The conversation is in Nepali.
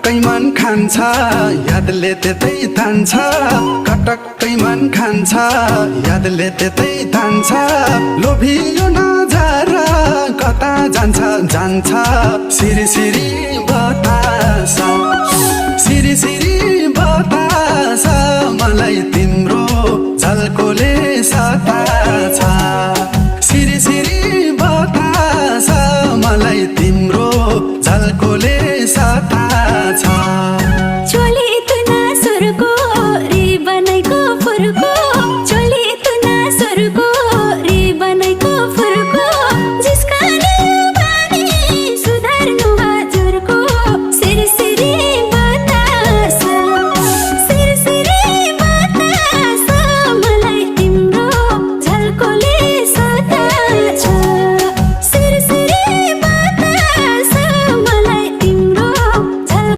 कटक्कै मन खान्छ यादले त्यतै तान्छ कटक्कै मन खान्छ यादले त्यतै तान्छ लोभियो नजर कता जान्छ जान्छ सिरी सिरी बतास